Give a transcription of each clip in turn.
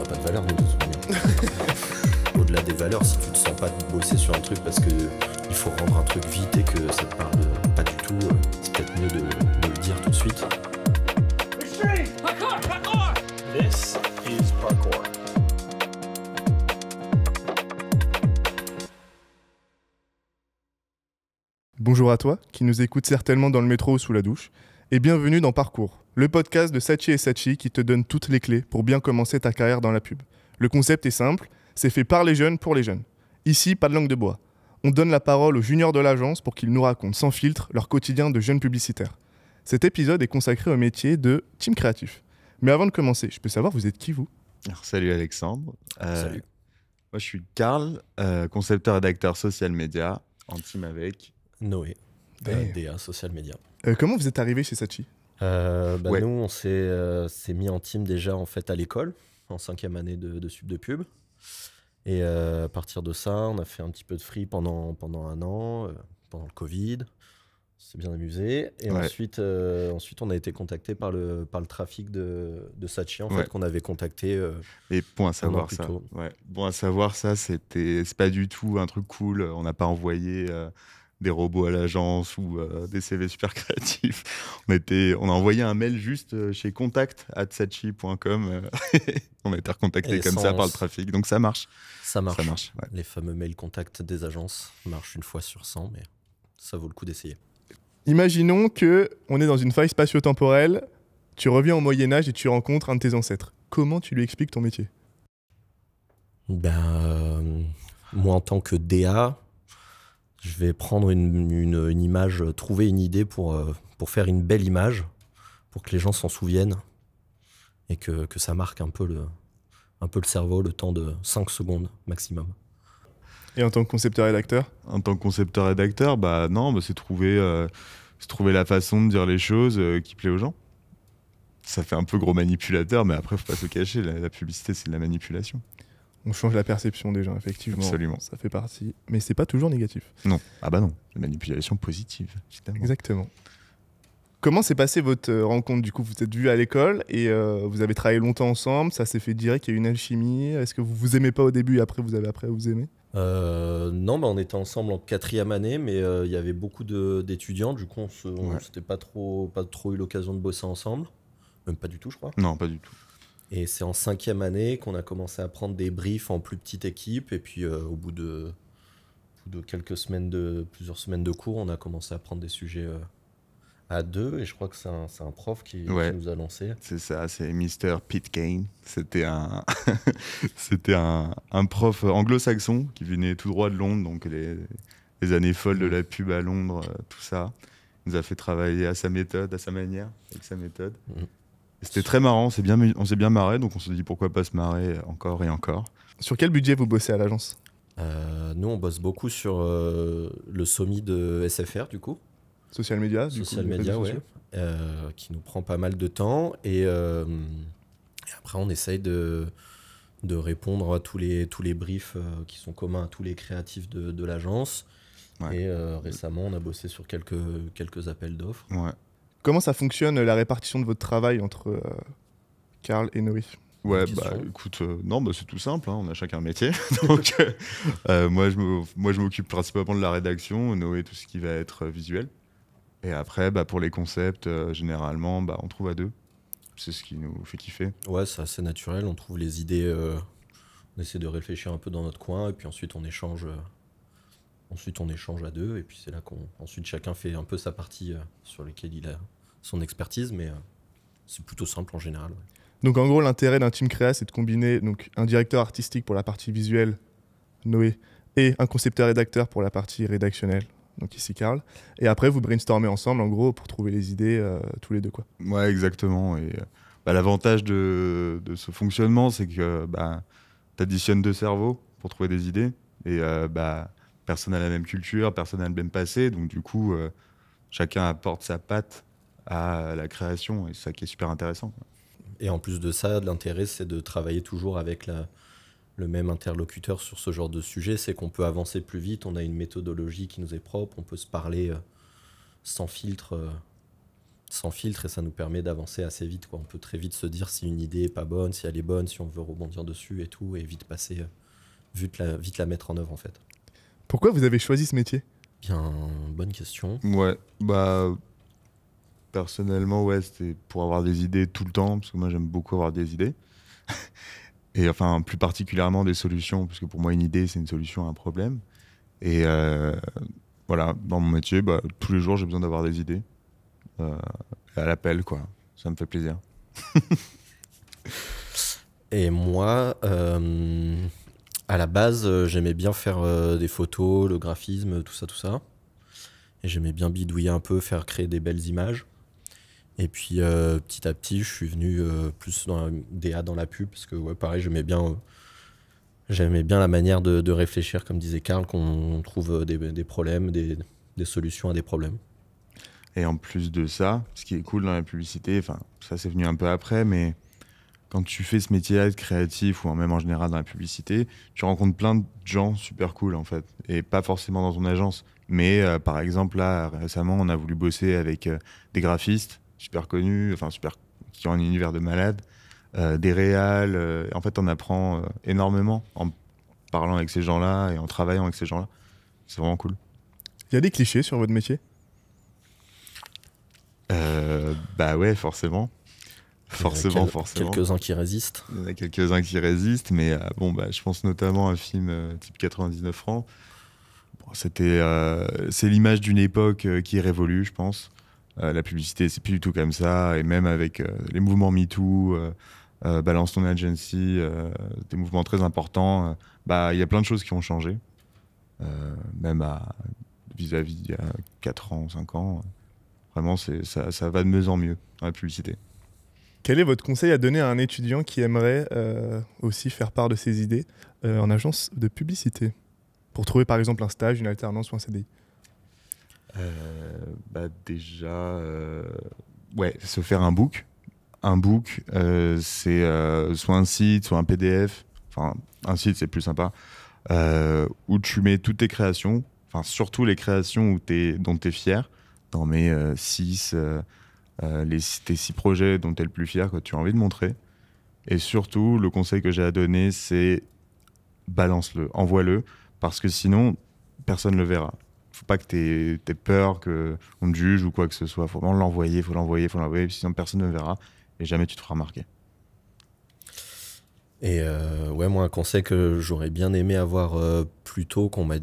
n'aurait pas de valeur, nous, de toute manière. Au-delà des valeurs, si tu te sens pas de bosser sur un truc parce que il faut rendre un truc vite et que ça te parle pas du tout, c'est peut-être mieux de le dire tout de suite. Extreme! Parkour! Parkour! This is parkour. Bonjour à toi, qui nous écoute certainement dans le métro ou sous la douche, et bienvenue dans Parcours, le podcast de Sachi et Sachi qui te donne toutes les clés pour bien commencer ta carrière dans la pub. Le concept est simple, c'est fait par les jeunes pour les jeunes. Ici, pas de langue de bois. On donne la parole aux juniors de l'agence pour qu'ils nous racontent sans filtre leur quotidien de jeunes publicitaires. Cet épisode est consacré au métier de team créatif. Mais avant de commencer, je peux savoir, vous êtes qui vous ? Alors, salut Alexandre. Salut. Moi je suis Karl, concepteur rédacteur social media, en team avec. Noé, Damn. DA Social Media. Comment vous êtes arrivé chez Sachi ? Ouais. Nous, on s'est mis en team déjà en fait à l'école, en 5e année de sup de pub. Et à partir de ça, on a fait un petit peu de free pendant un an, pendant le Covid. On s'est bien amusé. Et Ouais. ensuite, on a été contacté par le trafic de Sachi, en Ouais. fait, qu'on avait contacté. Et bon à Un savoir an plus ça. tôt. Ouais. Bon à savoir ça, c'est pas du tout un truc cool. On n'a pas envoyé des robots à l'agence ou des CV super créatifs. On a envoyé un mail juste chez contact@sachi.com. On a été recontacté Et comme ça sans- par le trafic. Donc ça marche. Ça marche. Ça marche. Ouais. Les fameux mails contacts des agences marchent une fois sur 100, mais ça vaut le coup d'essayer. Imaginons que on est dans une faille spatio-temporelle, tu reviens au Moyen-Âge et tu rencontres un de tes ancêtres. Comment tu lui expliques ton métier ? Moi, en tant que DA, je vais prendre une image, trouver une idée pour faire une belle image, pour que les gens s'en souviennent et que ça marque un peu le cerveau, le temps de 5 secondes maximum. Et en tant que concepteur-rédacteur ? En tant que concepteur rédacteur, c'est trouver la façon de dire les choses qui plaît aux gens. Ça fait un peu gros manipulateur, mais après, faut pas se cacher, la publicité, c'est de la manipulation. On change la perception des gens, effectivement. Absolument. Ça fait partie. Mais c'est pas toujours négatif. Non. Ah bah non, la manipulation positive, évidemment. Exactement. Comment s'est passée votre rencontre ? Du coup, vous êtes vus à l'école et vous avez travaillé longtemps ensemble. Ça s'est fait direct, il y a eu une alchimie. Est-ce que vous vous aimez pas au début et après vous avez appris à vous aimer ? Non, on était ensemble en 4e année, mais il y avait beaucoup d'étudiants. Du coup, on Ouais. s'était pas trop eu l'occasion de bosser ensemble. Même pas du tout, je crois. Non, pas du tout. Et c'est en 5e année qu'on a commencé à prendre des briefs en plus petite équipe. Et puis, au bout de plusieurs semaines de cours, on a commencé à prendre des sujets à deux. Et je crois que c'est un prof qui Ouais. nous a lancé. C'est ça, c'est Mr. Pete Kane. C'était un, c'était un prof anglo-saxon qui venait tout droit de Londres, donc les années folles de la pub à Londres, tout ça. Il nous a fait travailler à sa méthode, à sa manière, avec sa méthode. Mhm. Et c'était très marrant, on s'est bien marré, donc on s'est dit pourquoi pas se marrer encore et encore. Sur quel budget vous bossez à l'agence ? Nous, on bosse beaucoup sur le SOMI de SFR, du coup. Social media, du Social coup, les media, réseaux ouais. sociaux. Qui nous prend pas mal de temps. Et après, on essaye de répondre à tous les briefs qui sont communs à tous les créatifs de l'agence. Ouais. Et récemment, on a bossé sur quelques appels d'offres. Ouais. Comment ça fonctionne la répartition de votre travail entre Karl et Noé ? Ouais, Bonne bah question. écoute, c'est tout simple, hein, on a chacun un métier. Donc, moi, je m'occupe principalement de la rédaction, Noé, tout ce qui va être visuel. Et après, pour les concepts, généralement, on trouve à deux. C'est ce qui nous fait kiffer. Ouais, c'est assez naturel. On trouve les idées, on essaie de réfléchir un peu dans notre coin, et puis ensuite on échange à deux. Et puis c'est là ensuite chacun fait un peu sa partie sur laquelle il a son expertise, mais c'est plutôt simple en général. Ouais. Donc en gros, l'intérêt d'un team créa, c'est de combiner donc, un directeur artistique pour la partie visuelle, Noé, et un concepteur-rédacteur pour la partie rédactionnelle, donc ici Karl. Et après, vous brainstormez ensemble, en gros, pour trouver les idées tous les deux, quoi. Ouais, exactement. Et l'avantage de ce fonctionnement, c'est que tu additionnes deux cerveaux pour trouver des idées. Et personne n'a la même culture, personne n'a le même passé. Donc du coup, chacun apporte sa patte à la création. Et c'est ça qui est super intéressant. Et en plus de ça, l'intérêt, c'est de travailler toujours avec le même interlocuteur sur ce genre de sujet. C'est qu'on peut avancer plus vite, on a une méthodologie qui nous est propre, on peut se parler sans filtre sans filtre et ça nous permet d'avancer assez vite, quoi. On peut très vite se dire si une idée est pas bonne, si elle est bonne, si on veut rebondir dessus et tout, et vite passer, vite la mettre en œuvre en fait. Pourquoi vous avez choisi ce métier ? Bien, bonne question. Ouais, bah personnellement, ouais, c'était pour avoir des idées tout le temps, parce que moi j'aime beaucoup avoir des idées. Et enfin, plus particulièrement des solutions, parce que pour moi, une idée, c'est une solution à un problème. Et voilà, dans mon métier, bah, tous les jours, j'ai besoin d'avoir des idées. À l'appel, quoi. Ça me fait plaisir. Et moi, à la base, j'aimais bien faire des photos, le graphisme, tout ça. Et j'aimais bien bidouiller un peu, créer des belles images. Et puis petit à petit, je suis venu plus dans la DA, dans la pub, parce que ouais, pareil, j'aimais bien la manière de réfléchir, comme disait Karl, qu'on trouve des problèmes, des solutions à des problèmes. Et en plus de ça, ce qui est cool dans la publicité, enfin, ça c'est venu un peu après, mais quand tu fais ce métier-là de créatif ou même en général dans la publicité, tu rencontres plein de gens super cool en fait, et pas forcément dans ton agence. Mais par exemple, là, récemment, on a voulu bosser avec des graphistes super connus, enfin qui ont un univers de malade, des réals. En fait, on apprend énormément en parlant avec ces gens-là et en travaillant avec ces gens-là. C'est vraiment cool. Il y a des clichés sur votre métier ? Bah ouais, forcément. Forcément. Quelques-uns qui résistent. Il y en a quelques-uns qui résistent, mais bon, bah, je pense notamment à un film type 99 francs. Bon, c'est l'image d'une époque qui est révolue, je pense. La publicité, c'est plus du tout comme ça. Et même avec les mouvements MeToo, Balance ton agency, des mouvements très importants, bah, il y a plein de choses qui ont changé. Même vis-à-vis il y a 4 ans, 5 ans. Vraiment, ça va de mieux en mieux dans la publicité. Quel est votre conseil à donner à un étudiant qui aimerait aussi faire part de ses idées en agence de publicité, pour trouver par exemple un stage, une alternance ou un CDI ? Bah déjà, ouais, se faire un book. Un book, c'est soit un site, soit un PDF. Enfin, un site, c'est plus sympa. Où tu mets toutes tes créations, enfin surtout les créations dont tu es fier. Dans mes 6... tes 6 projets dont tu es le plus fier, que tu as envie de montrer. Et surtout, le conseil que j'ai à donner, c'est balance-le, envoie-le, parce que sinon, personne ne le verra. Faut pas que tu aies peur qu'on te juge ou quoi que ce soit. Faut vraiment l'envoyer, sinon personne ne le verra et jamais tu te feras remarquer. Et ouais, moi, un conseil que j'aurais bien aimé avoir plus tôt, qu'on m'a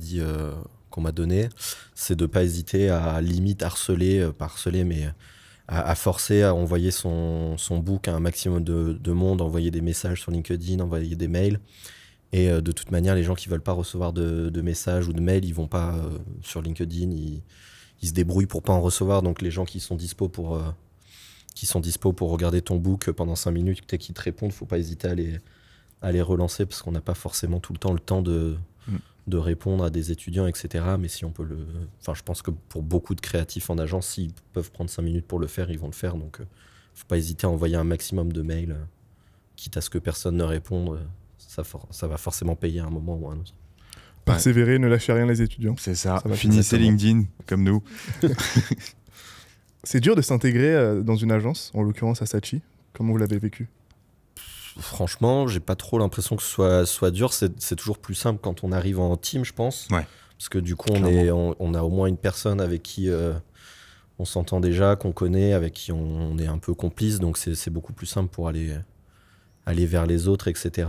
donné, c'est de ne pas hésiter à limite harceler, mais à forcer à envoyer son book à un maximum de monde, envoyer des messages sur LinkedIn, envoyer des mails. Et de toute manière, les gens qui ne veulent pas recevoir de messages ou de mails, ils ne vont pas sur LinkedIn, ils se débrouillent pour ne pas en recevoir. Donc les gens qui sont dispo pour regarder ton book pendant 5 minutes, dès qu'ils te répondent, il ne faut pas hésiter à les relancer, parce qu'on n'a pas forcément tout le temps le temps de répondre à des étudiants, etc. Mais si on peut Enfin, je pense que pour beaucoup de créatifs en agence, s'ils peuvent prendre 5 minutes pour le faire, ils vont le faire. Donc, faut pas hésiter à envoyer un maximum de mails, quitte à ce que personne ne réponde. Ça va forcément payer à un moment ou à un autre. Persévérer, ne lâchez rien les étudiants. C'est ça. va Finissez LinkedIn, comme nous. C'est dur de s'intégrer dans une agence, en l'occurrence à Saatchi. Comment vous l'avez vécu ? Franchement, j'ai pas trop l'impression que ce soit dur. C'est toujours plus simple quand on arrive en team, je pense. Ouais. Parce que du coup, on a au moins une personne avec qui on s'entend déjà, qu'on connaît, avec qui on est un peu complice. Donc c'est beaucoup plus simple pour aller vers les autres, etc.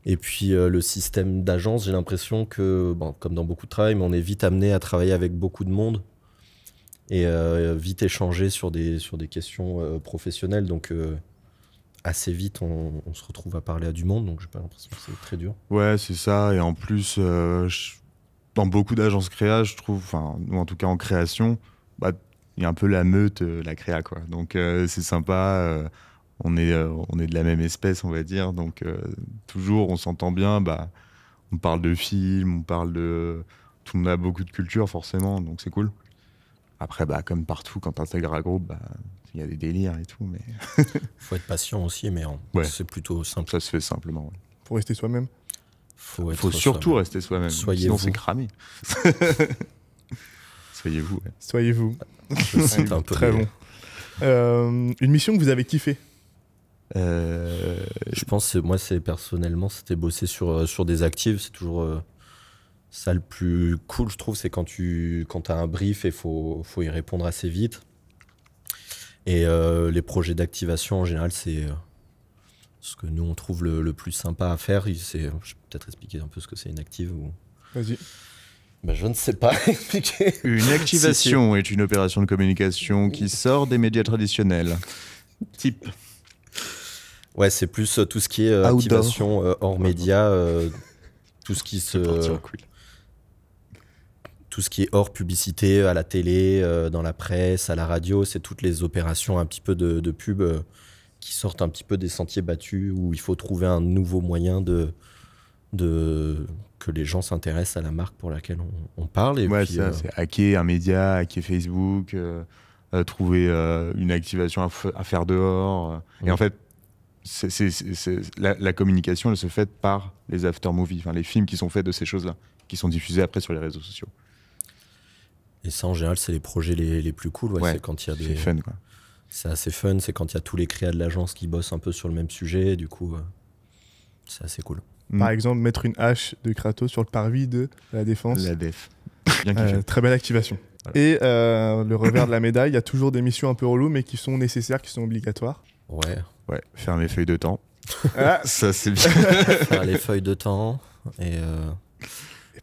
Et puis le système d'agence, j'ai l'impression que, bon, comme dans beaucoup de travail, mais on est vite amené à travailler avec beaucoup de monde et vite échanger sur des questions professionnelles. Donc assez vite, on se retrouve à parler à du monde, donc j'ai pas l'impression que c'est très dur. Ouais, c'est ça. Et en plus, dans beaucoup d'agences créa, je trouve, enfin, ou en tout cas en création, bah, il y a un peu la meute, la créa, quoi. Donc c'est sympa. On est de la même espèce, on va dire. Donc toujours, on s'entend bien. Bah, on parle de films, on parle de... Tout le monde a beaucoup de culture, forcément, donc c'est cool. Après, bah, comme partout, quand tu intègres un groupe, bah, il y a des délires et tout, mais... Faut être patient aussi, mais ouais. C'est plutôt simple. Ça se fait simplement. Ouais. Faut rester soi-même. Faut surtout rester soi-même. Sinon, c'est cramé. Soyez-vous. Ouais. Soyez-vous. C'est un peu très bon. Une mission que vous avez kiffé? Je pense que moi, personnellement, c'était bosser sur des actives. C'est toujours ça le plus cool, je trouve, c'est quand tu as un brief et faut y répondre assez vite. Et les projets d'activation, en général, c'est ce que nous, on trouve le plus sympa à faire. Je vais peut-être expliquer un peu ce que c'est une active. Vas-y. Ben, je ne sais pas expliquer. Une activation est une opération de communication qui sort des médias traditionnels. Type. Ouais, c'est plus tout ce qui est Outdoor. activation hors média, tout ce qui tout ce qui est hors publicité, à la télé, dans la presse, à la radio, c'est toutes les opérations un petit peu de pub qui sortent un petit peu des sentiers battus, où il faut trouver un nouveau moyen que les gens s'intéressent à la marque pour laquelle on parle. Et Ouais, puis, ça, c'est hacker un média, hacker Facebook, trouver une activation à faire dehors. Et en fait, la communication, elle se fait par les after-movies, enfin, les films qui sont faits de ces choses-là, qui sont diffusés après sur les réseaux sociaux. Et ça, en général, c'est les projets les plus cool. Ouais, c'est quand il y a c'est fun, quoi. C'est assez fun, c'est quand il y a tous les créas de l'agence qui bossent un peu sur le même sujet. Du coup, c'est assez cool. Par exemple, mettre une hache de Kratos sur le parvis de la Défense. La def. Bien kiffé. Très belle activation. Voilà. Et le revers de la médaille, il y a toujours des missions un peu reloues, mais qui sont nécessaires, qui sont obligatoires. Ouais. Faire mes feuilles de temps. Ah. Ça, c'est bien. Faire les feuilles de temps. Et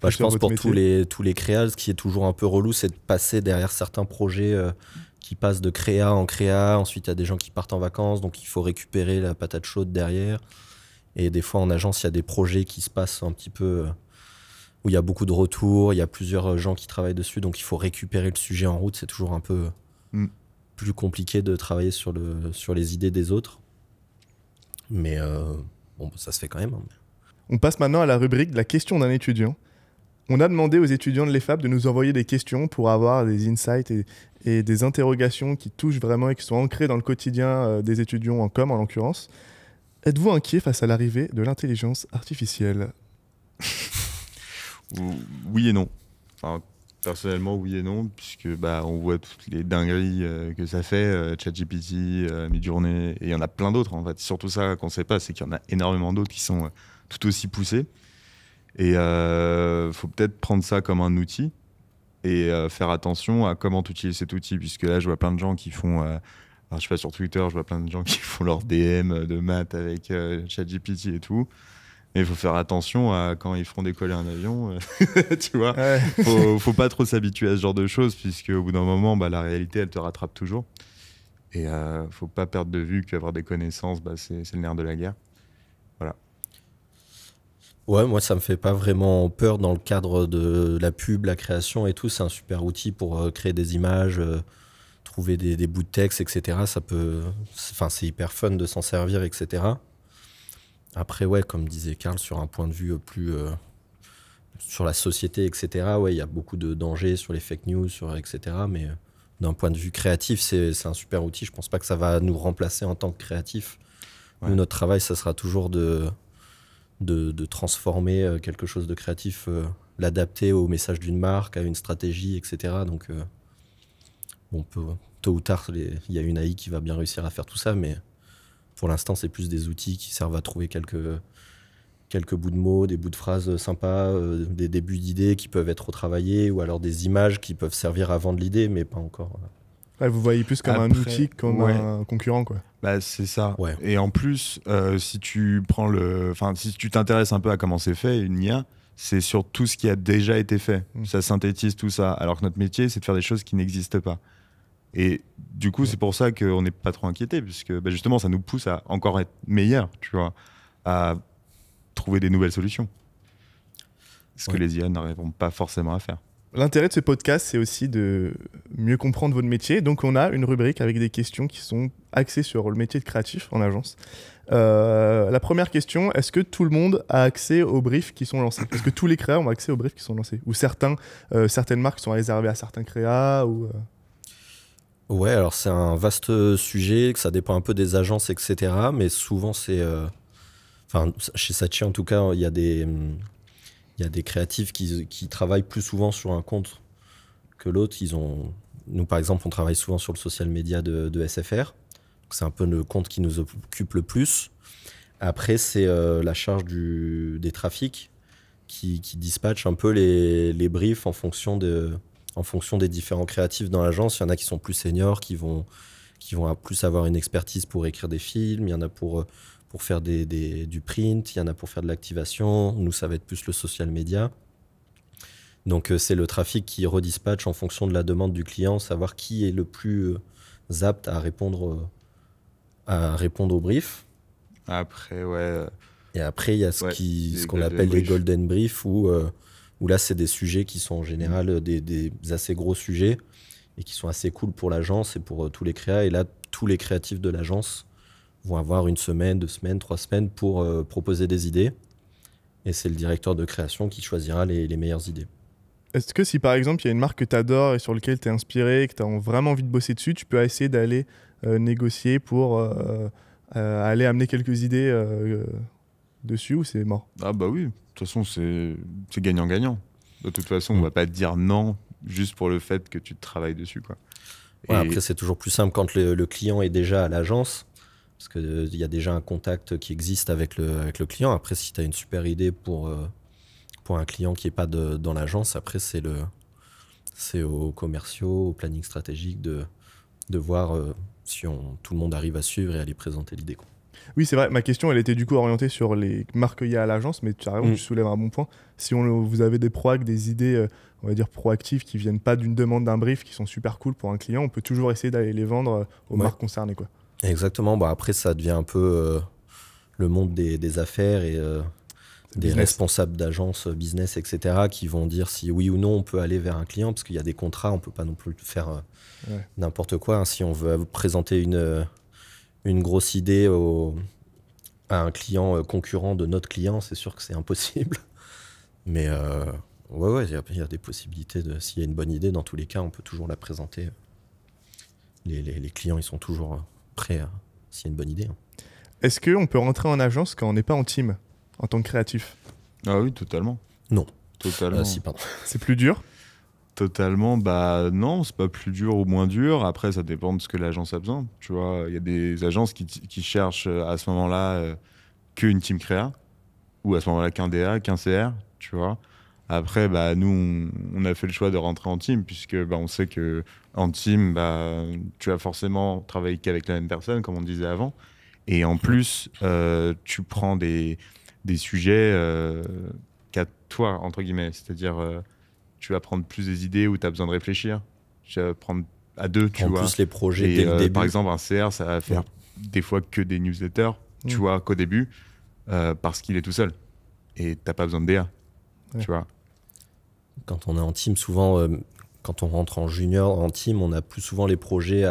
je pense pour tous les créas, ce qui est toujours un peu relou, c'est de passer derrière certains projets qui passent de créa en créa. Ensuite, il y a des gens qui partent en vacances, donc il faut récupérer la patate chaude derrière. Et des fois, en agence, il y a des projets qui se passent un petit peu où il y a beaucoup de retours, il y a plusieurs gens qui travaillent dessus, donc il faut récupérer le sujet en route. C'est toujours un peu plus compliqué de travailler sur les idées des autres. Mais ça se fait quand même. Hein. On passe maintenant à la rubrique de la question d'un étudiant. On a demandé aux étudiants de l'EFAP de nous envoyer des questions pour avoir des insights et des interrogations qui touchent vraiment et qui sont ancrées dans le quotidien des étudiants en com, en l'occurrence. Êtes-vous inquiet face à l'arrivée de l'intelligence artificielle? Oui et non. Enfin, personnellement, oui et non, puisque on voit toutes les dingueries que ça fait, ChatGPT, Midjourney, et il y en a plein d'autres. En fait, surtout ça qu'on ne sait pas, c'est qu'il y en a énormément d'autres qui sont tout aussi poussés. Et faut peut-être prendre ça comme un outil et faire attention à comment tu utilises cet outil, puisque là, je vois plein de gens qui font... je sais pas, sur Twitter, je vois plein de gens qui font leur DM de maths avec ChatGPT et tout. Mais il faut faire attention à quand ils feront décoller un avion. Tu vois, ouais. faut pas trop s'habituer à ce genre de choses, puisque au bout d'un moment, la réalité, elle te rattrape toujours. Et faut pas perdre de vue qu'avoir des connaissances, c'est le nerf de la guerre. Voilà. Ouais, moi, ça me fait pas vraiment peur dans le cadre de la pub, la création et tout. C'est un super outil pour créer des images, trouver des bouts de texte, etc. C'est hyper fun de s'en servir, etc. Après, ouais, comme disait Karl, sur un point de vue plus sur la société, etc. Ouais, il y a beaucoup de dangers sur les fake news, etc. Mais d'un point de vue créatif, c'est un super outil. Je pense pas que ça va nous remplacer en tant que créatifs. Ouais. Nous, notre travail, ça sera toujours de transformer quelque chose de créatif, l'adapter au message d'une marque, à une stratégie, etc. Donc, tôt ou tard, il y a une AI qui va bien réussir à faire tout ça, mais pour l'instant, c'est plus des outils qui servent à trouver quelques bouts de mots, des bouts de phrases sympas, des débuts d'idées qui peuvent être retravaillés, ou alors des images qui peuvent servir à vendre l'idée, mais pas encore. Ouais, vous voyez plus comme un outil, comme un concurrent, quoi. C'est ça. Ouais. Et en plus, si tu t'intéresses un peu à comment c'est fait, une IA, c'est sur tout ce qui a déjà été fait. Ça synthétise tout ça. Alors que notre métier, c'est de faire des choses qui n'existent pas. Et du coup, c'est pour ça qu'on n'est pas trop inquiété, puisque justement, ça nous pousse à encore être meilleurs, tu vois, à trouver des nouvelles solutions. Ce que les IA n'arriveront pas forcément à faire. L'intérêt de ce podcast, c'est aussi de mieux comprendre votre métier. Donc, on a une rubrique avec des questions qui sont axées sur le métier de créatif en agence. La première question, est-ce que tout le monde a accès aux briefs qui sont lancés? Est-ce que tous les créas ont accès aux briefs qui sont lancés? Ou certaines marques sont réservées à certains créas Ouais, alors c'est un vaste sujet, que ça dépend un peu des agences, etc. Mais souvent, c'est... chez Saatchi, en tout cas, il y a des créatifs qui travaillent plus souvent sur un compte que l'autre. Ils ont nous, par exemple, on travaille souvent sur le social media de SFR. C'est un peu le compte qui nous occupe le plus. Après, c'est la charge des trafics qui dispatche un peu les briefs en fonction des différents créatifs dans l'agence. Il y en a qui sont plus seniors, qui vont plus avoir une expertise pour écrire des films. Il y en a pour faire du print. Il y en a pour faire de l'activation. Nous, ça va être plus le social media. Donc, c'est le trafic qui redispatche en fonction de la demande du client, savoir qui est le plus apte à répondre au brief. Après, ouais. Et après, il y a ce qu'on appelle les golden briefs, où là, c'est des sujets qui sont en général des assez gros sujets et qui sont assez cool pour l'agence et pour tous les créas. Et là, tous les créatifs de l'agence vont avoir 1 semaine, 2 semaines, 3 semaines pour proposer des idées. Et c'est le directeur de création qui choisira les meilleures idées. Est-ce que si par exemple il y a une marque que tu adores et sur laquelle tu es inspiré, que tu as vraiment envie de bosser dessus, tu peux essayer d'aller négocier pour aller amener quelques idées dessus, ou c'est mort? Ah bah oui, de toute façon c'est gagnant-gagnant. De toute façon, on va pas te dire non juste pour le fait que tu travailles dessus, quoi. Ouais, après, c'est toujours plus simple quand le client est déjà à l'agence, parce qu'il y a déjà un contact qui existe avec le client. Après, si tu as une super idée pour un client qui n'est pas dans l'agence, après, c'est aux commerciaux, au planning stratégique de voir si tout le monde arrive à suivre et à lui présenter l'idée, quoi. Oui, c'est vrai. Ma question, elle était du coup orientée sur les marques qu'il y a à l'agence, mais tu as raison, tu soulèves un bon point. Si vous avez des proacs, des idées, on va dire proactives, qui viennent pas d'une demande d'un brief, qui sont super cool pour un client, on peut toujours essayer d'aller les vendre aux marques concernées, quoi. Exactement. Bah, après, ça devient un peu le monde des affaires et des responsables d'agences business, etc., qui vont dire si oui ou non on peut aller vers un client, parce qu'il y a des contrats, on peut pas non plus faire n'importe quoi, hein. Si on veut présenter une grosse idée à un client concurrent de notre client, c'est sûr que c'est impossible. Mais il y a des possibilités. S'il y a une bonne idée, dans tous les cas, on peut toujours la présenter. Les clients, ils sont toujours prêts s'il y a une bonne idée, hein. Est-ce qu'on peut rentrer en agence quand on n'est pas en team, en tant que créatif? Ah oui, totalement. Non. Totalement. Si, pardon. C'est plus dur? Totalement, bah non, c'est pas plus dur ou moins dur. Après, ça dépend de ce que l'agence a besoin. Tu vois, il y a des agences qui cherchent à ce moment-là qu'une team créa, ou à ce moment-là qu'un DA, qu'un CR, tu vois. Après, bah, nous, on a fait le choix de rentrer en team, puisque bah, on sait que en team, bah, tu vas forcément travailler qu'avec la même personne, comme on disait avant. Et en plus, tu prends des sujets qu'à toi, entre guillemets. C'est-à-dire, tu vas prendre plus des idées où tu as besoin de réfléchir. Tu vas prendre à deux, tu vois. En plus, les projets Et, dès le début. par exemple, un CR, ça va faire des fois que des newsletters, tu vois, qu'au début, parce qu'il est tout seul. Et tu n'as pas besoin de DA, tu vois. Quand on est en team, souvent, quand on rentre en junior, en team, on a plus souvent les projets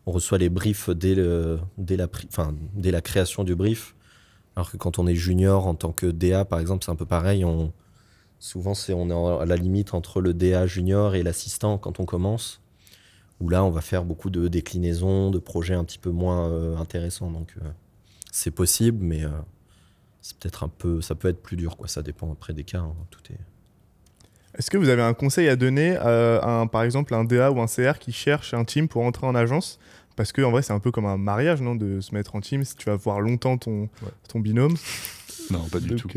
on reçoit les briefs dès la création du brief. Alors que quand on est junior en tant que DA, par exemple, c'est un peu pareil. Souvent, on est à la limite entre le DA junior et l'assistant quand on commence. Où là, on va faire beaucoup de déclinaisons, de projets un petit peu moins intéressants. Donc, c'est possible, mais c'est peut-être ça peut être plus dur, quoi. Ça dépend après des cas, hein. Tout est... Est-ce que vous avez un conseil à donner par exemple, un DA ou un CR qui cherche un team pour entrer en agence? Parce qu'en vrai, c'est un peu comme un mariage, non, de se mettre en team. Si tu vas voir longtemps ton binôme. Non, pas du tout.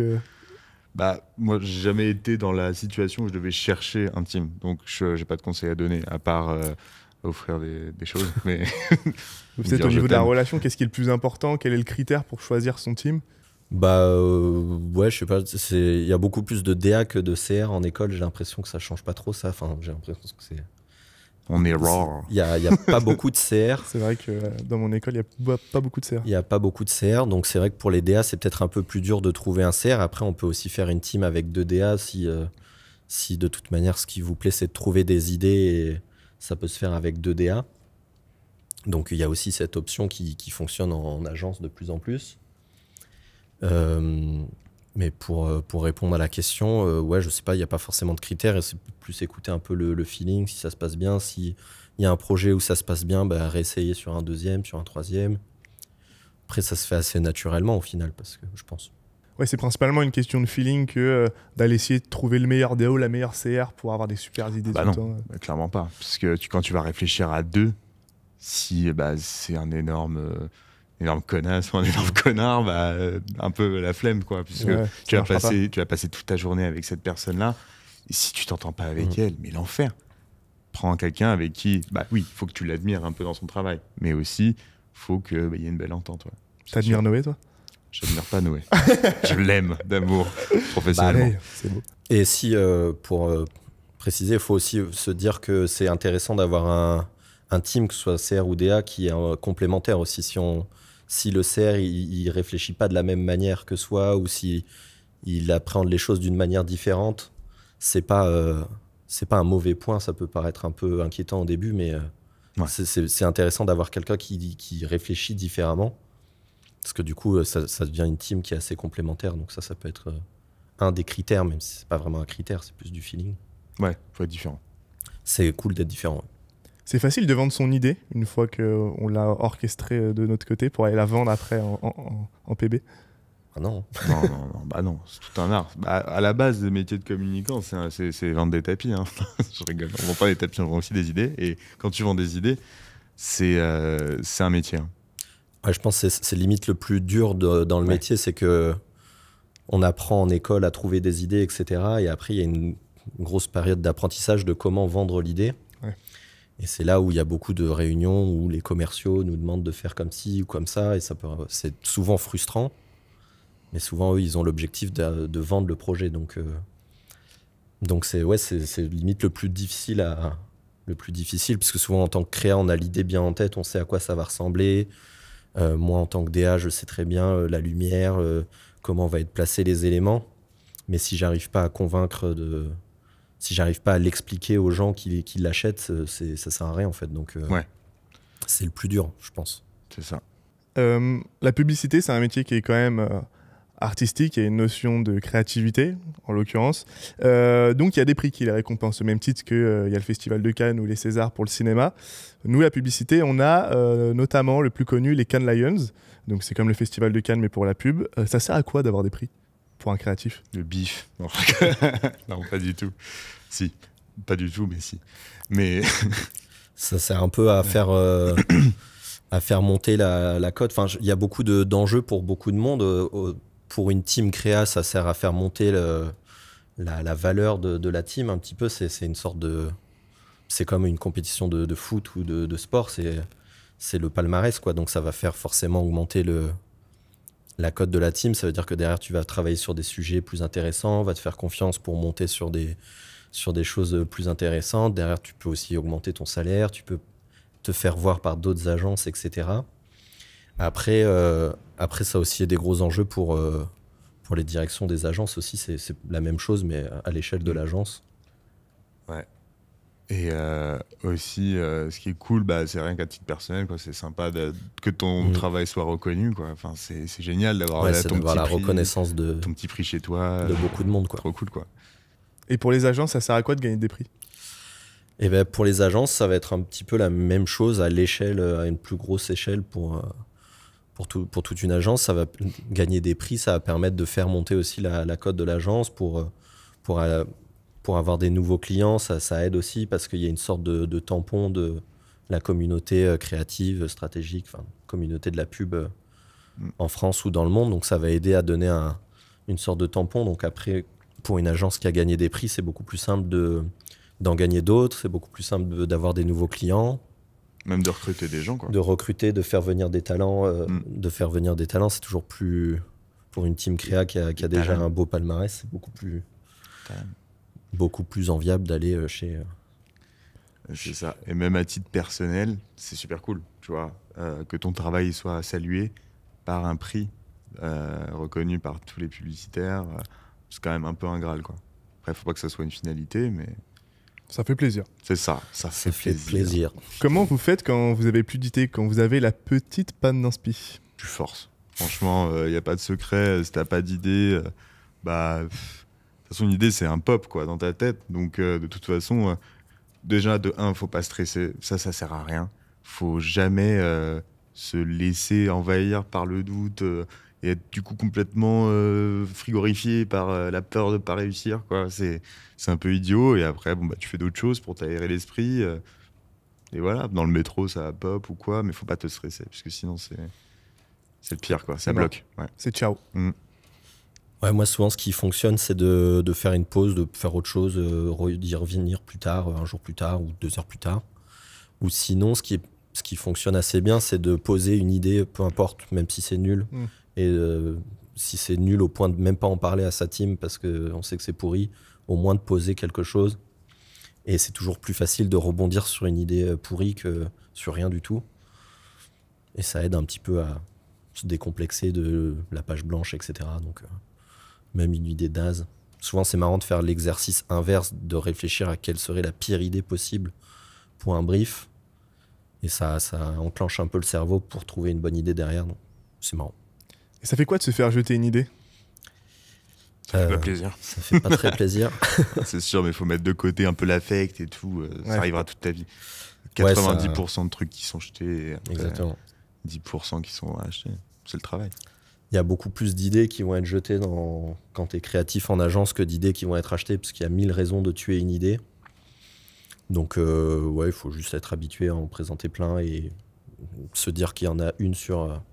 Bah, moi, j'ai jamais été dans la situation où je devais chercher un team. Donc, je n'ai pas de conseil à donner, à part offrir des choses. Mais peut-être au niveau de la relation, qu'est-ce qui est le plus important? Quel est le critère pour choisir son team? Bah ouais, je sais pas. Il y a beaucoup plus de DA que de CR en école. J'ai l'impression que ça change pas trop ça. Enfin, j'ai l'impression que c'est... On est raw. Il y a pas beaucoup de CR. C'est vrai que dans mon école, il n'y a pas beaucoup de CR. Il n'y a pas beaucoup de CR. Donc c'est vrai que pour les DA, c'est peut-être un peu plus dur de trouver un CR. Après, on peut aussi faire une team avec 2 DA si de toute manière, ce qui vous plaît, c'est de trouver des idées. Et ça peut se faire avec 2 DA. Donc il y a aussi cette option qui fonctionne en agence de plus en plus. Mais pour répondre à la question, ouais, je sais pas, il n'y a pas forcément de critères, et c'est plus écouter un peu le feeling, si ça se passe bien, s'il y a un projet où ça se passe bien, bah, réessayer sur un deuxième, sur un troisième. Après, ça se fait assez naturellement au final, parce que je pense. Ouais, c'est principalement une question de feeling que d'aller essayer de trouver le meilleur DA ou la meilleure CR pour avoir des super idées Bah tout non, le temps. clairement pas. Parce que quand tu vas réfléchir à deux, si c'est un énorme connasse ou un énorme connard, un peu la flemme, quoi. Puisque Ouais, tu ça vas marchera passer toute ta journée avec cette personne-là. Et si tu t'entends pas avec elle, mais l'enfer. Prends quelqu'un avec qui, oui, il faut que tu l'admires un peu dans son travail. Mais aussi, faut qu'il y ait une belle entente. Ouais. T'admires Noé, toi? J'admire pas Noé. Je l'aime d'amour professionnellement. Pareil, c'est beau. Et si, pour préciser, il faut aussi se dire que c'est intéressant d'avoir un team, que ce soit CR ou DA, qui est complémentaire aussi. Si le CR, il réfléchit pas de la même manière que soi, ou si il appréhende les choses d'une manière différente, c'est pas un mauvais point. Ça peut paraître un peu inquiétant au début, mais c'est intéressant d'avoir quelqu'un qui réfléchit différemment. Parce que du coup, ça devient une team qui est assez complémentaire. Donc ça peut être un des critères, même si c'est pas vraiment un critère, c'est plus du feeling. Ouais, faut être différent. C'est cool d'être différent. C'est facile de vendre son idée une fois qu'on l'a orchestrée de notre côté pour aller la vendre après en PB. Ah non. Non, c'est tout un art. À la base, le métier de communicant, c'est vendre des tapis. Hein. Je rigole. On vend pas des tapis, on vend aussi des idées. Et quand tu vends des idées, c'est un métier. Hein. Ouais, je pense que c'est limite le plus dur dans le métier, c'est que on apprend en école à trouver des idées, etc. Et après, il y a une grosse période d'apprentissage de comment vendre l'idée. Ouais. Et c'est là où il y a beaucoup de réunions où les commerciaux nous demandent de faire comme ci ou comme ça. Et c'est souvent frustrant. Mais souvent, eux, ils ont l'objectif de vendre le projet. Donc c'est limite le plus difficile parce que souvent, en tant que créa, on a l'idée bien en tête, on sait à quoi ça va ressembler. Moi, en tant que DA, je sais très bien la lumière, comment va être placés les éléments. Mais si j'arrive pas à convaincre si j'arrive pas à l'expliquer aux gens qui l'achètent, ça sert à rien en fait. Donc c'est le plus dur, je pense. C'est ça. La publicité, c'est un métier qui est quand même artistique, il y a une notion de créativité, en l'occurrence. Donc il y a des prix qui les récompensent, au même titre qu'il y a le Festival de Cannes ou les Césars pour le cinéma. Nous, la publicité, on a notamment le plus connu, les Cannes Lions. Donc c'est comme le Festival de Cannes, mais pour la pub. Ça sert à quoi d'avoir des prix pour un créatif? Le bif. Non, pas du tout. Si. Pas du tout, mais si. Mais ça sert un peu à faire monter la cote. Enfin, il y a beaucoup d'enjeux pour beaucoup de monde. Pour une team créa, ça sert à faire monter la valeur de la team un petit peu. C'est une sorte de... C'est comme une compétition de foot ou de sport. C'est le palmarès, quoi. Donc ça va faire forcément augmenter la cote de la team. Ça veut dire que derrière, tu vas travailler sur des sujets plus intéressants, va te faire confiance pour monter sur des choses plus intéressantes. Derrière, tu peux aussi augmenter ton salaire, tu peux te faire voir par d'autres agences, etc. Après, ça a aussi des gros enjeux pour les directions des agences aussi. C'est la même chose, mais à l'échelle de l'agence. Ouais. Et aussi, ce qui est cool, c'est rien qu'à titre personnel, quoi. C'est sympa que ton travail soit reconnu, quoi. Enfin, c'est génial d'avoir Ouais, ton petit la prix, reconnaissance ton petit prix chez toi. De beaucoup de monde, quoi. Trop cool, quoi. Et pour les agences, ça sert à quoi de gagner des prix? Et ben pour les agences, ça va être un petit peu la même chose à l'échelle, à une plus grosse échelle pour toute une agence. Ça va gagner des prix, ça va permettre de faire monter aussi la cote de l'agence pour avoir des nouveaux clients. Ça aide aussi parce qu'il y a une sorte de tampon de la communauté créative, stratégique, enfin communauté de la pub en France ou dans le monde. Donc ça va aider à donner une sorte de tampon. Donc après, pour une agence qui a gagné des prix, c'est beaucoup plus simple d'en gagner d'autres, c'est beaucoup plus simple d'avoir des nouveaux clients. Même de recruter des gens, quoi. De recruter, de faire venir des talents. C'est toujours plus... Pour une team créa qui a déjà un beau palmarès, c'est beaucoup plus enviable d'aller chez... C'est ça. Et même à titre personnel, c'est super cool, tu vois, que ton travail soit salué par un prix reconnu par tous les publicitaires. C'est quand même un peu un Graal, quoi. Après, faut pas que ça soit une finalité, mais... Ça fait plaisir. C'est ça, ça fait plaisir. Comment vous faites quand vous avez plus d'idées, quand vous avez la petite panne d'inspi? Tu forces. Franchement, il n'y a pas de secret. Si t'as pas d'idée, de toute façon, une idée, c'est un pop, quoi, dans ta tête. Donc, de toute façon, déjà, de 1, faut pas stresser. Ça sert à rien. Faut jamais se laisser envahir par le doute. et être du coup complètement frigorifié par la peur de pas réussir, quoi. C'est un peu idiot. Et après, bon, bah, tu fais d'autres choses pour t'aérer l'esprit. Et voilà, dans le métro, ça pop ou quoi, mais faut pas te stresser, parce que sinon, c'est le pire, quoi. Ça Non. bloque. Ouais. C'est ciao. Ouais, moi, souvent, ce qui fonctionne, c'est de faire une pause, de faire autre chose, d'y revenir plus tard, un jour plus tard ou 2 heures plus tard. Ou sinon, ce qui fonctionne assez bien, c'est de poser une idée, peu importe, même si c'est nul. Et si c'est nul au point de même pas en parler à sa team parce qu'on sait que c'est pourri, au moins de poser quelque chose. Et c'est toujours plus facile de rebondir sur une idée pourrie que sur rien du tout. Et ça aide un petit peu à se décomplexer de la page blanche, etc. Donc, même une idée naze. Souvent, c'est marrant de faire l'exercice inverse, de réfléchir à quelle serait la pire idée possible pour un brief. Et ça enclenche un peu le cerveau pour trouver une bonne idée derrière. Donc, c'est marrant. Et ça fait quoi de se faire jeter une idée? Ça fait pas plaisir. Ça fait pas très plaisir. C'est sûr, mais il faut mettre de côté un peu l'affect et tout. Ça Ouais. arrivera toute ta vie. Ouais, 90% de trucs qui sont jetés, et après, Exactement. 10% qui sont achetés. C'est le travail. Il y a beaucoup plus d'idées qui vont être jetées quand tu es créatif en agence que d'idées qui vont être achetées, parce qu'il y a 1000 raisons de tuer une idée. Donc, ouais, il faut juste être habitué à en présenter plein et se dire qu'il y en a une sur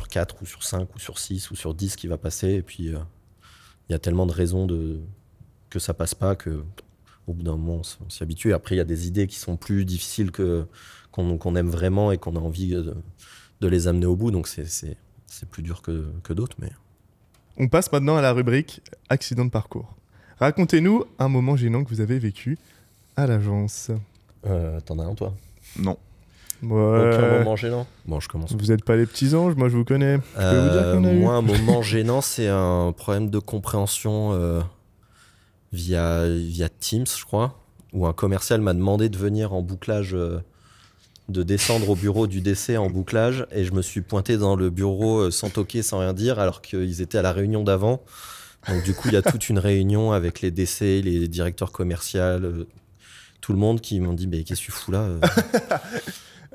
4 ou sur 5 ou sur 6 ou sur 10 qui va passer. Et puis, il y a tellement de raisons que ça passe pas qu'au bout d'un moment, on s'y habitue. Après, il y a des idées qui sont plus difficiles qu'on aime vraiment et qu'on a envie de les amener au bout. Donc, c'est plus dur que d'autres. Mais... On passe maintenant à la rubrique accident de parcours. Racontez-nous un moment gênant que vous avez vécu à l'agence. T'en as un, toi? Non. Aucun moment gênant? Bon, je commence. Vous n'êtes pas les petits anges, moi je vous connais. Je peux vous dire qu'on a eu. Moi, un moment gênant, c'est un problème de compréhension via Teams, je crois, où un commercial m'a demandé de venir en bouclage, de descendre au bureau du DC en bouclage, et je me suis pointé dans le bureau sans toquer, sans rien dire, alors qu'ils étaient à la réunion d'avant. Donc du coup, il y a toute une réunion avec les DC, les directeurs commerciaux, tout le monde qui m'ont dit « Mais qu'est-ce que tu fous là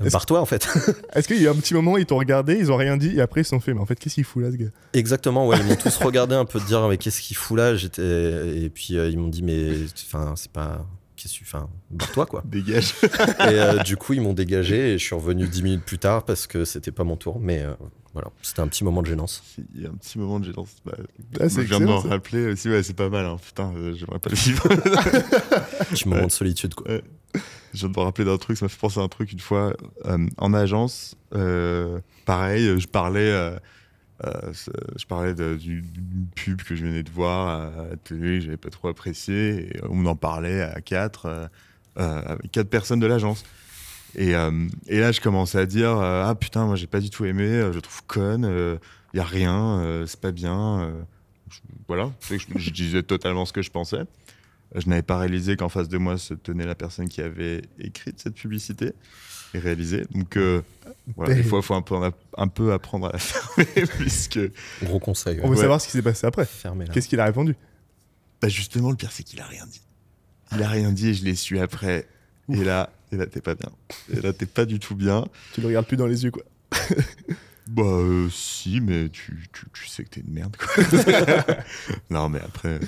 Barre-toi, en fait. » Est-ce qu'il y a un petit moment, ils t'ont regardé, ils ont rien dit, et après ils se sont fait, mais en fait, qu'est-ce qu'il fout là, ce gars? Exactement, ouais, ils m'ont tous regardé un peu de dire « Mais qu'est-ce qu'il fout là ?» Et puis ils m'ont dit « Mais c'est pas... Qu'est-ce que tu fais? Barre-toi, quoi. » Dégage. Et du coup, ils m'ont dégagé et je suis revenu 10 minutes plus tard parce que c'était pas mon tour. Mais voilà, c'était un petit moment de gênance. Il y a un petit moment de gênance. Ah, c'est je viens de m'en excellent, ça. rappeler aussi. Ouais, c'est pas mal. Hein. Putain, j'aimerais pas le vivre. Petit moment de solitude, quoi. Ouais. Je viens de me rappeler d'un truc. Ça m'a fait penser à un truc une fois en agence. Pareil, je parlais d'une pub que je venais de voir à la télé, que j'avais pas trop apprécié. Et on en parlait à 4, avec 4 personnes de l'agence. Et là, je commençais à dire ah putain, moi j'ai pas du tout aimé, je le trouve conne, y a rien, c'est pas bien. Voilà, je disais totalement ce que je pensais. Je n'avais pas réalisé qu'en face de moi se tenait la personne qui avait écrit cette publicité et réalisé. Donc voilà, des fois, il faut un peu apprendre à la fermer, puisque Gros conseil. On veut Ouais. savoir ce qui s'est passé après. Fermez-la. Qu'est-ce qu'il a répondu? bah, justement, le pire, c'est qu'il a rien dit. Il a rien dit et je l'ai su après. Et là, t'es pas bien. Et là, t'es pas du tout bien. Tu le regardes plus dans les yeux, quoi. Bah, si, mais tu sais que t'es une merde, quoi. Non, mais après,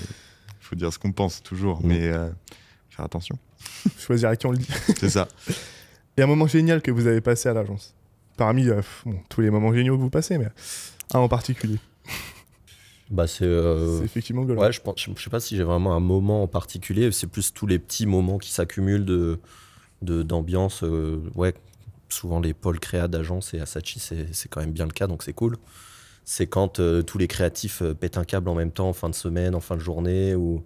faut dire ce qu'on pense toujours. Mais faire attention. Choisir à qui on le dit. C'est ça. Et un moment génial que vous avez passé à l'agence. Parmi tous les moments géniaux que vous passez, mais un en particulier. Bah, c'est effectivement Golan. ouais, je sais pas si j'ai vraiment un moment en particulier. C'est plus tous les petits moments qui s'accumulent d'ambiance. Ouais, souvent les pôles créa d'agence et à Saatchi, c'est quand même bien le cas, donc c'est cool. C'est quand tous les créatifs pètent un câble en même temps en fin de semaine, en fin de journée, où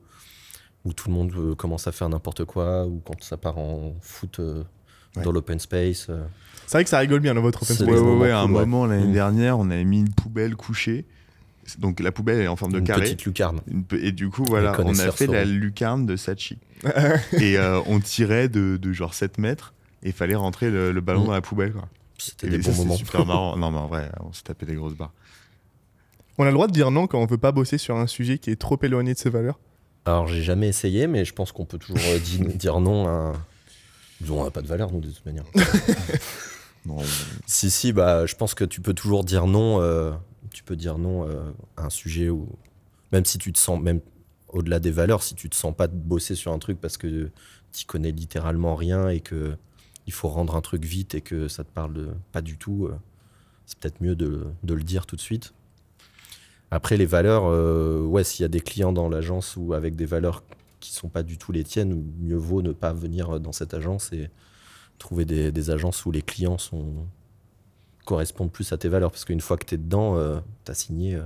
tout le monde commence à faire n'importe quoi, ou quand ça part en foot dans l'open space. C'est vrai que ça rigole bien dans votre open C'est space. des moments À un cool, ouais. moment, l'année dernière, on avait mis une poubelle couchée. Donc la poubelle est en forme de Une carré. petite lucarne. Et du coup, voilà, Les on a connaisseurs fait la sauront. lucarne de Saatchi. Et on tirait de genre 7 mètres et il fallait rentrer le ballon dans la poubelle, quoi. C'était Et des ça, bons c'est moments. super marrant. Non, mais en vrai, on s'est tapé des grosses barres. On a le droit de dire non quand on veut pas bosser sur un sujet qui est trop éloigné de ses valeurs. Alors, j'ai jamais essayé, mais je pense qu'on peut toujours dire non à... Disons, on n'a pas de valeur, nous, de toute manière. Non, Si, bah, je pense que tu peux toujours dire non. Tu peux dire non à un sujet où, même si tu te sens, même au-delà des valeurs, si tu te sens pas de bosser sur un truc parce que tu connais littéralement rien et que il faut rendre un truc vite et que ça te parle pas du tout, c'est peut-être mieux de le dire tout de suite. Après, les valeurs, ouais, s'il y a des clients dans l'agence ou avec des valeurs qui sont pas du tout les tiennes, mieux vaut ne pas venir dans cette agence et trouver des agences où les clients correspondent plus à tes valeurs. Parce qu'une fois que tu es dedans, tu as signé.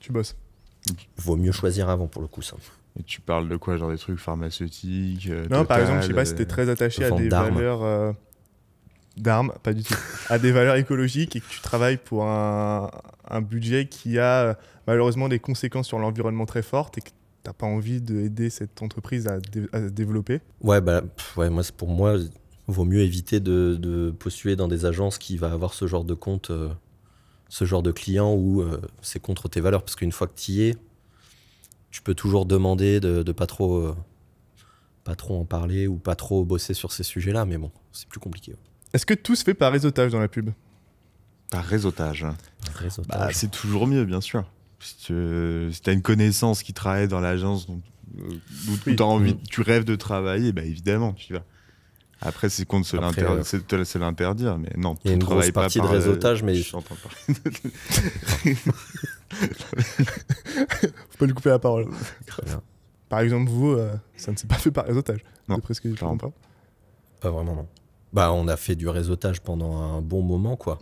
Tu bosses. Vaut mieux choisir avant pour le coup, ça. et tu parles de quoi? Genre des trucs pharmaceutiques? Non, par Total, exemple, je sais pas si t'es très attaché à vente des d'armes. valeurs d'armes, pas du tout, à des valeurs écologiques et que tu travailles pour un budget qui a malheureusement des conséquences sur l'environnement très fortes et que t'as pas envie d'aider cette entreprise à se développer. Ouais, bah, ouais, pour moi, vaut mieux éviter de postuler dans des agences qui va avoir ce genre de compte, ce genre de client où c'est contre tes valeurs. Parce qu'une fois que tu y es, tu peux toujours demander de pas trop en parler ou pas trop bosser sur ces sujets-là. Mais bon, c'est plus compliqué. Ouais. Est-ce que tout se fait par réseautage dans la pub? Par réseautage. Réseautage. Bah, c'est toujours mieux, bien sûr. Si tu as une connaissance qui travaille dans l'agence où Oui. t'as envie, tu rêves de travailler, bah évidemment, tu vas. Après, c'est contre Après, se l'interdire, mais non, il y a une tu grosse travailles pas partie de par, réseautage, mais je suis en train de parler. Faut pas lui couper la parole. très bien. Par exemple, vous, ça ne s'est pas fait par réseautage, Non, d'après ce que je clairement comprends. Pas vraiment, non. Bah, on a fait du réseautage pendant un bon moment, quoi.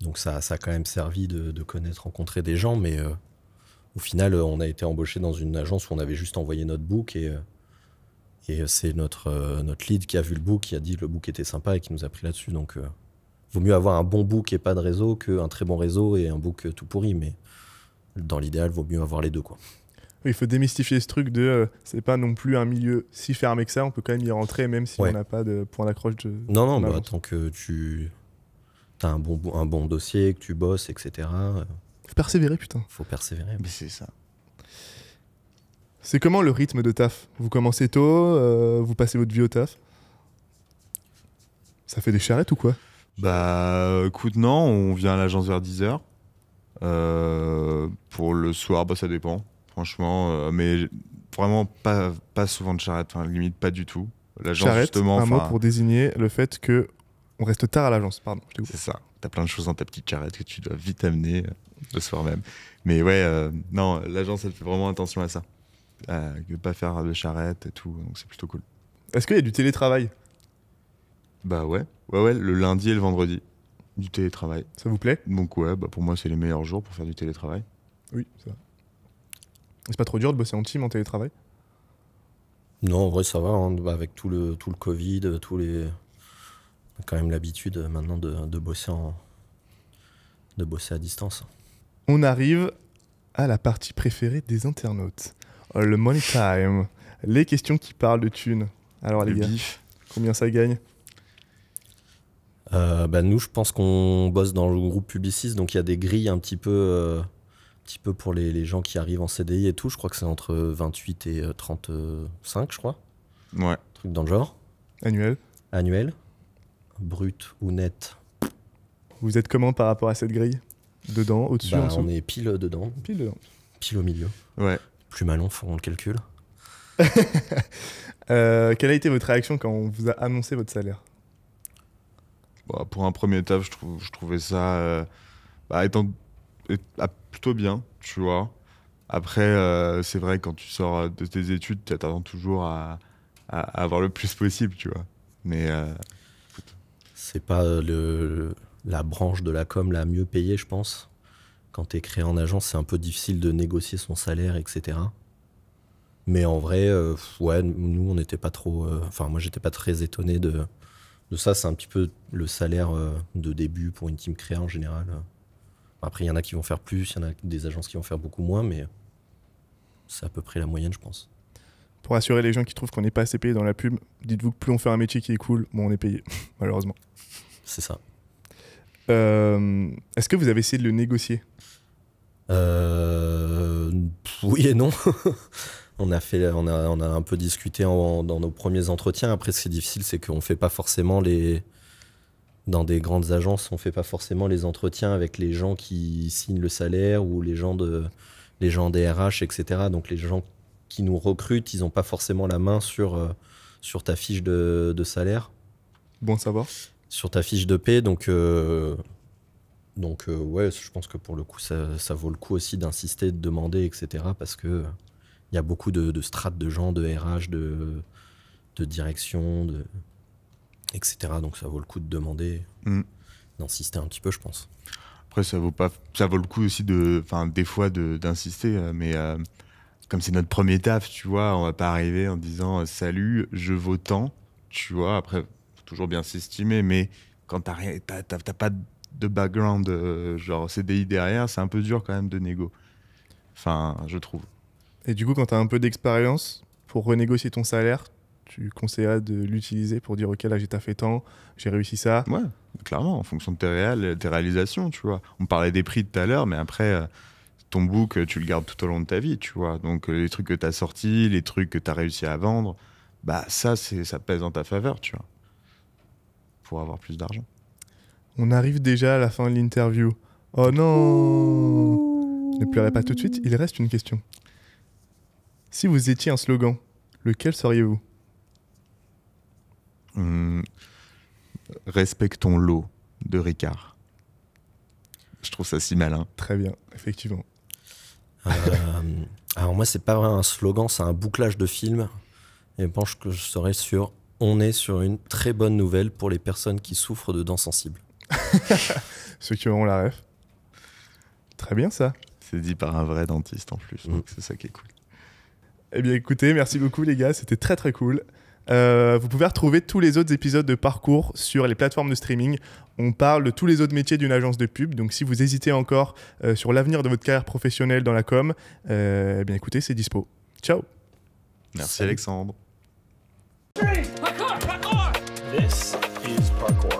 Donc ça a quand même servi de connaître, rencontrer des gens, mais au final, on a été embauché dans une agence où on avait juste envoyé notre book et c'est notre lead qui a vu le book, qui a dit que le book était sympa et qui nous a pris là-dessus. Donc, vaut mieux avoir un bon book et pas de réseau qu'un très bon réseau et un book tout pourri, mais dans l'idéal, vaut mieux avoir les deux, quoi. Oui, il faut démystifier ce truc de c'est pas non plus un milieu si fermé que ça, on peut quand même y rentrer même si Ouais. on n'a pas de point d'accroche. Non, en bah, avance. tant que tu as un bon dossier, que tu bosses, etc., Faut persévérer, putain. faut persévérer. Mais c'est ça. C'est comment le rythme de taf? Vous commencez tôt, vous passez votre vie au taf? Ça fait des charrettes ou quoi? Bah écoute, non, on vient à l'agence vers 10h. Pour le soir, bah ça dépend, franchement. Mais vraiment pas souvent de charrette, enfin limite pas du tout. L'agence, Charrette, justement, un mot enfin, pour désigner le fait que on reste tard à l'agence. Pardon, je t'ai coupé. c'est ça. T'as plein de choses dans ta petite charrette que tu dois vite amener le soir même. Mais ouais, non, l'agence, elle fait vraiment attention à ça. De pas faire de charrette et tout, donc c'est plutôt cool. Est-ce qu'il y a du télétravail? Bah ouais, le lundi et le vendredi, du télétravail. Ça vous plaît? Donc ouais, bah pour moi, c'est les meilleurs jours pour faire du télétravail. Oui, ça va. C'est pas trop dur de bosser en team en télétravail? Non, en vrai, ça va. Hein. Bah, avec tout le Covid, on a quand même l'habitude maintenant de bosser à distance. On arrive à la partie préférée des internautes. Le money time. Les questions qui parlent de thunes. Alors les Le gars, bif. combien ça gagne? Bah, nous, je pense qu'on bosse dans le groupe Publicis, donc il y a des grilles un petit peu pour les gens qui arrivent en CDI et tout. Je crois que c'est entre 28 et 35, je crois. Ouais. Truc dans le genre. Annuel. Annuel. Brut ou net. Vous êtes comment par rapport à cette grille? Dedans, au-dessus, en Bah, dessous? on est pile dedans, Pile dedans. pile au milieu. Ouais. Plus malin, feront le calcul. Quelle a été votre réaction quand on vous a annoncé votre salaire? Bon, pour un premier taf, je trouvais ça plutôt bien, tu vois. Après, c'est vrai, quand tu sors de tes études, tu t'attends toujours à avoir le plus possible, tu vois. Mais C'est pas la branche de la com la mieux payée, je pense. Quand t'es créé en agence, c'est un peu difficile de négocier son salaire, etc. Mais en vrai, ouais, nous, on n'était pas trop... Enfin, moi, j'étais pas très étonné de ça. C'est un petit peu le salaire de début pour une team créée en général. Après, il y en a qui vont faire plus, il y en a des agences qui vont faire beaucoup moins, mais c'est à peu près la moyenne, je pense. Pour rassurer les gens qui trouvent qu'on n'est pas assez payé dans la pub, dites-vous que plus on fait un métier qui est cool, moins on est payé, malheureusement. C'est ça. Est-ce que vous avez essayé de le négocier? Oui et non. On a un peu discuté dans nos premiers entretiens. Après, ce qui est difficile, c'est qu'on fait pas forcément dans des grandes agences, on fait pas forcément les entretiens avec les gens qui signent le salaire ou les gens des RH, etc. Donc les gens qui nous recrutent, ils n'ont pas forcément la main sur ta fiche de salaire, Bon à savoir. sur ta fiche de paie. Donc ouais, je pense que pour le coup, ça vaut le coup aussi d'insister, de demander, etc. Parce que il y a beaucoup de strates de gens, de RH, de direction, etc. Donc ça vaut le coup de demander, d'insister un petit peu, je pense. Après, ça vaut le coup aussi des fois d'insister, mais comme c'est notre premier taf, tu vois, on va pas arriver en disant salut, je vaux tant, tu vois. Après, faut toujours bien s'estimer, mais quand t'as pas de background genre CDI derrière, c'est un peu dur quand même de négo. Enfin, je trouve. Et du coup, quand tu as un peu d'expérience, pour renégocier ton salaire, tu conseillerais de l'utiliser pour dire ok, là j'ai taffé tant, j'ai réussi ça. Ouais, clairement, en fonction de tes réalisations, tu vois. On parlait des prix tout à l'heure, mais après, ton book, tu le gardes tout au long de ta vie, tu vois. Donc, les trucs que tu as sortis, les trucs que tu as réussi à vendre, bah ça pèse en ta faveur, tu vois. Pour avoir plus d'argent. On arrive déjà à la fin de l'interview. Oh non! Ne pleurez pas tout de suite, il reste une question. Si vous étiez un slogan, lequel seriez-vous? Respectons l'eau de Ricard. Je trouve ça si malin. Très bien, effectivement. Alors moi, c'est pas vraiment un slogan, c'est un bouclage de film. Et je pense que je serais sur « On est sur une très bonne nouvelle pour les personnes qui souffrent de dents sensibles ». Ceux qui auront la ref. Très bien ça. C'est dit par un vrai dentiste en plus, donc c'est ça qui est cool. Eh bien écoutez, merci beaucoup les gars, c'était très très cool. Vous pouvez retrouver tous les autres épisodes de Parcours sur les plateformes de streaming. On parle de tous les autres métiers d'une agence de pub. Donc si vous hésitez encore sur l'avenir de votre carrière professionnelle dans la com, eh bien écoutez, c'est dispo. Ciao. Merci Alexandre. Parkour! Parkour! This is parkour.